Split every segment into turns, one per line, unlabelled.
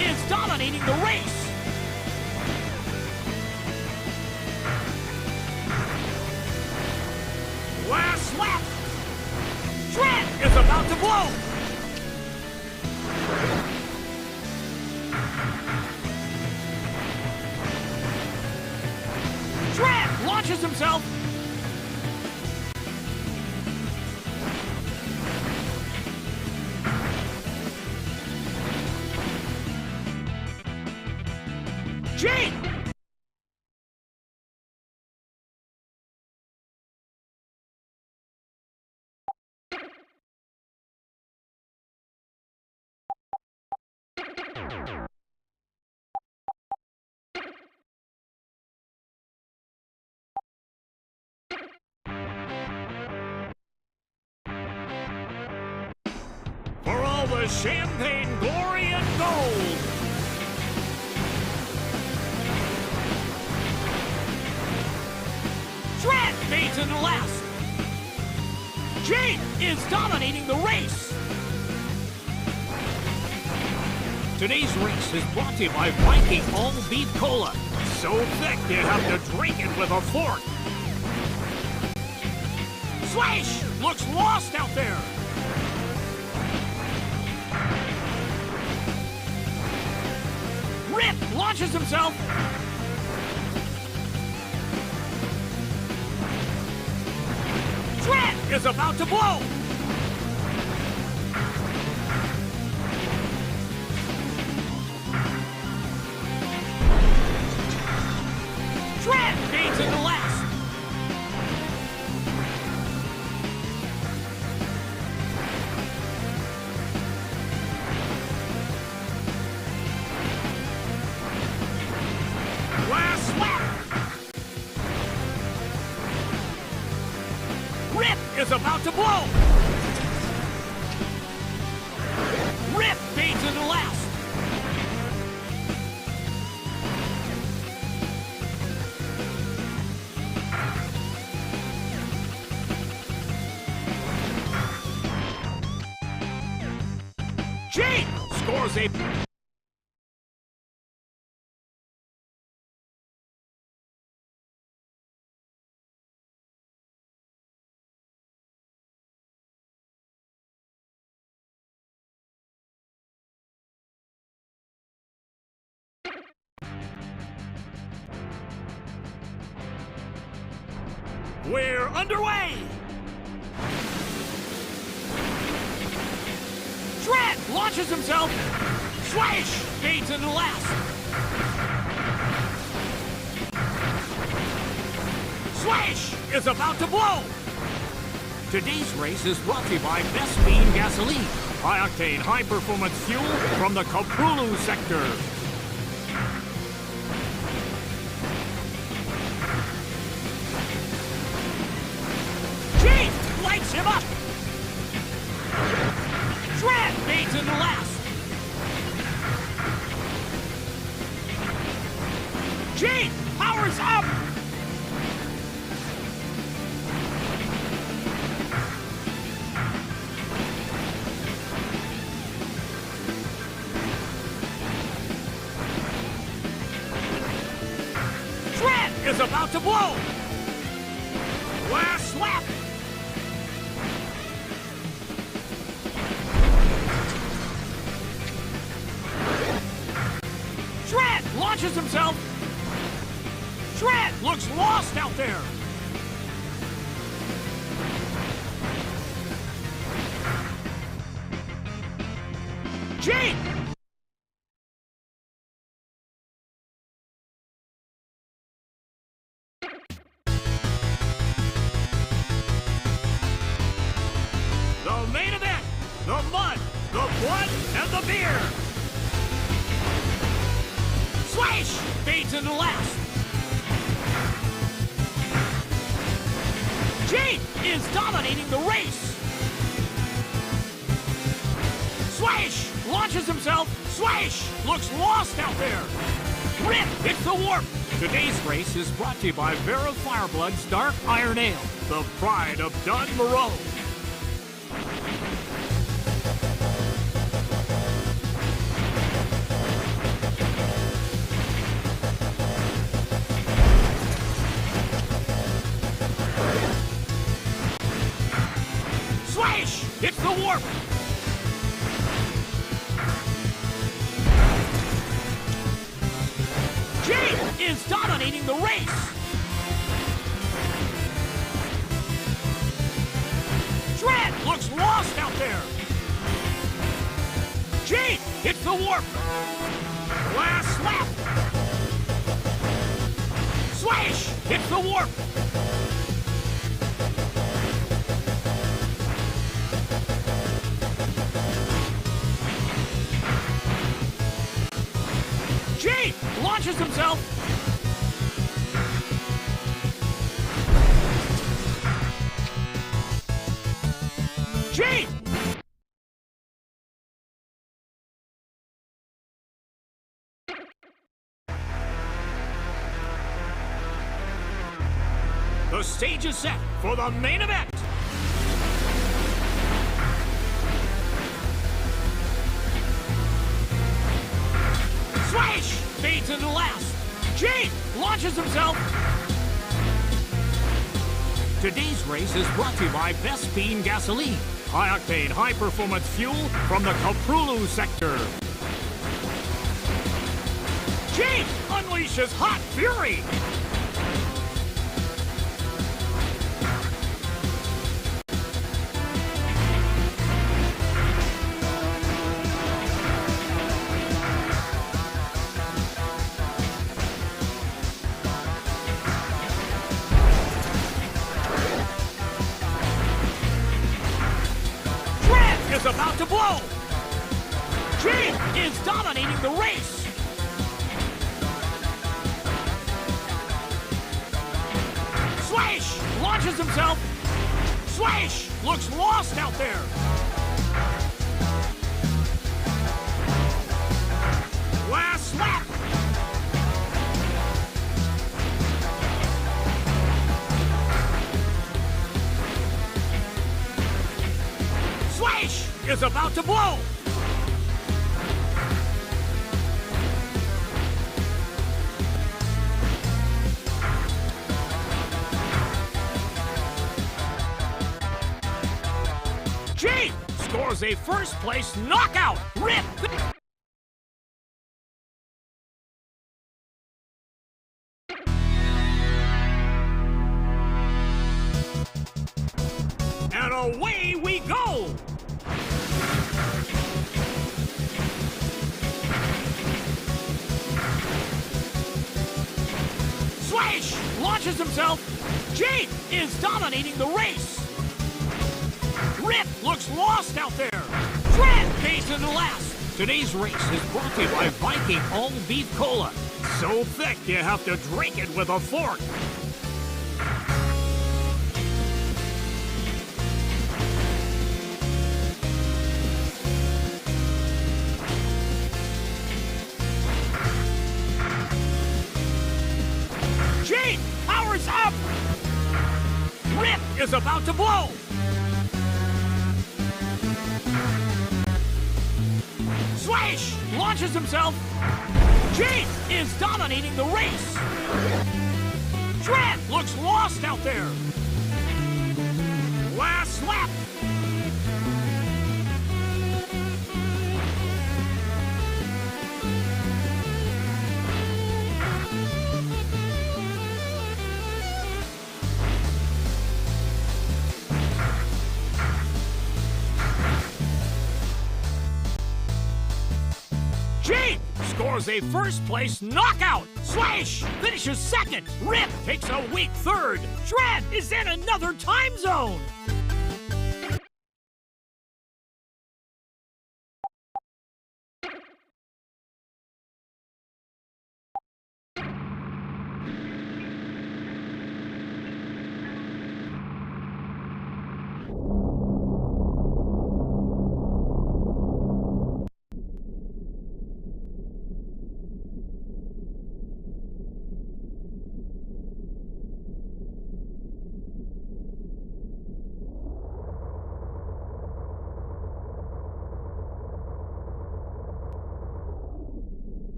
is dominating the race. Last lap. Trent is about to blow. Trent launches himself. Jake! For all the champagne, glory, and gold! Trent fades into last. Jake is dominating the race. Today's race is brought to you by Viking All-Beef Cola. So thick you have to drink it with a fork. Slash looks lost out there. Rip launches himself. Trent is about to blow. Trent fades into last. Last lap. Rip is about to blow. Rip fades into last. Jake scores a... We're underway! Trent launches himself. Swish fades into last. Swish is about to blow. Today's race is brought to you by Best Bean Gasoline, high-octane, high-performance fuel from the Kapulu sector. Jake lights him up. Trent fades into last. Jake powers up. Trent is about to blow. Last lap. Trent launches himself. Trent looks lost out there. Jake! The main event, the mud, the blood, and the beer. Slash fades into last. Jake is dominating the race. Swish launches himself. Swish looks lost out there. Rip hits the warp. Today's race is brought to you by Vera Fireblood's Dark Iron Ale, the pride of Dun Moreau. warp! Jade is dominating the race! Dread looks lost out there! Jade hits the warp! Last lap! Swish hits the warp! Jade launches himself! Jade! The stage is set for the main event! Swish fades into last. Jade launches himself. Today's race is brought to you by Bespin Gasoline. High-octane, high-performance fuel from the Kaprulu sector. Jade unleashes hot fury. Is about to blow! Jade is dominating the race! Swish launches himself! Swish looks lost out there! Last lap! Swish is about to blow! Jade scores a first-place knockout! Rip! And away we go! Swish launches himself. Jade is dominating the race. Rip looks lost out there. Dread fades into last. Today's race is brought to you by Viking All-Beef Cola. So thick you have to drink it with a fork. Jade powers up! Rip is about to blow! Swish launches himself! Jade is dominating the race! Dread looks lost out there! Last lap! Jade scores a first-place knockout! Swish finishes second! Rip takes a weak third! Dread is in another time zone!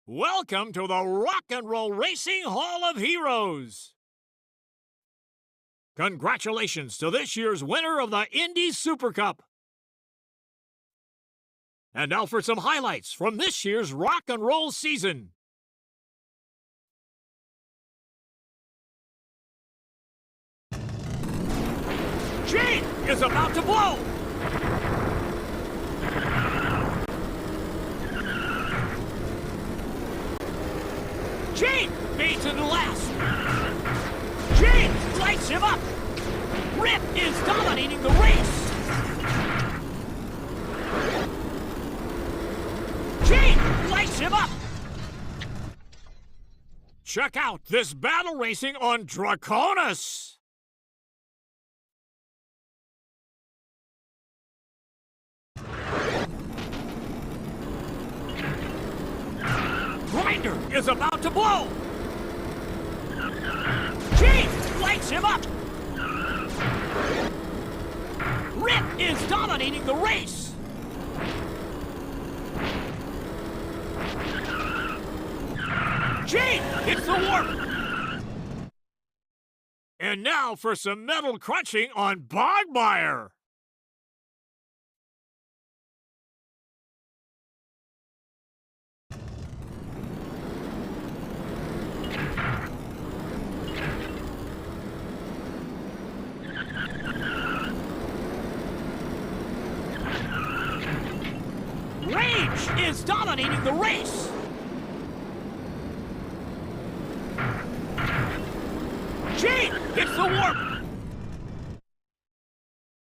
Welcome to the Rock and Roll Racing Hall of Heroes. Congratulations to this year's winner of the Indy Super Cup. And now for some highlights from this year's rock and roll season. Gene is about to blow. Gene fades into last. Gene lights him up. Rip is dominating the race. Gene lights him up. Check out this battle racing on Draconis. Grinder is about to blow. Gene lights him up. Rip is dominating the race. Gene hits the warp. And now for some metal crunching on Bogmire. Rage is dominating the race. Gene hits the warp.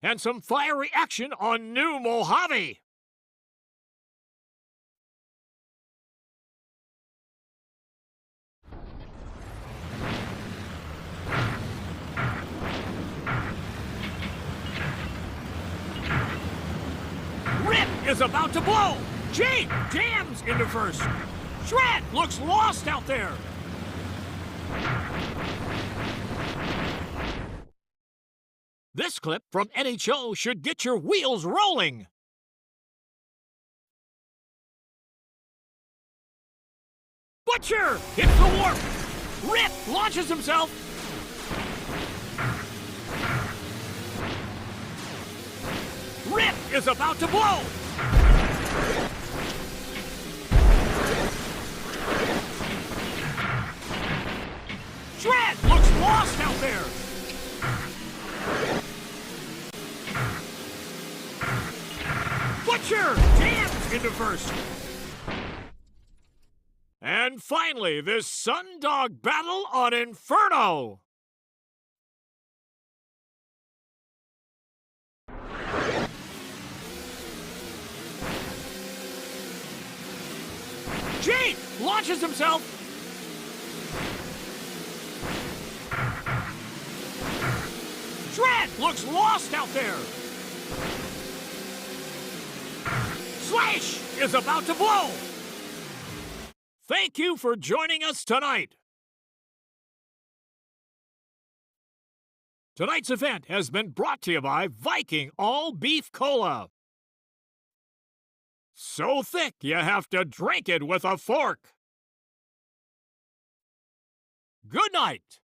And some fiery action on New Mojave. Rip is about to blow. Gene jams into first. Shred looks lost out there. This clip from NHO should get your wheels rolling. Butcher hits the warp. Rip launches himself. Rip is about to blow. Shred looks lost out there. Butcher jams into first. And finally, this Sundog battle on Inferno. Gene launches himself. Shred looks lost out there. Slash is about to blow. Thank you for joining us tonight. Tonight's event has been brought to you by Viking All Beef Cola. So thick you have to drink it with a fork. Good night.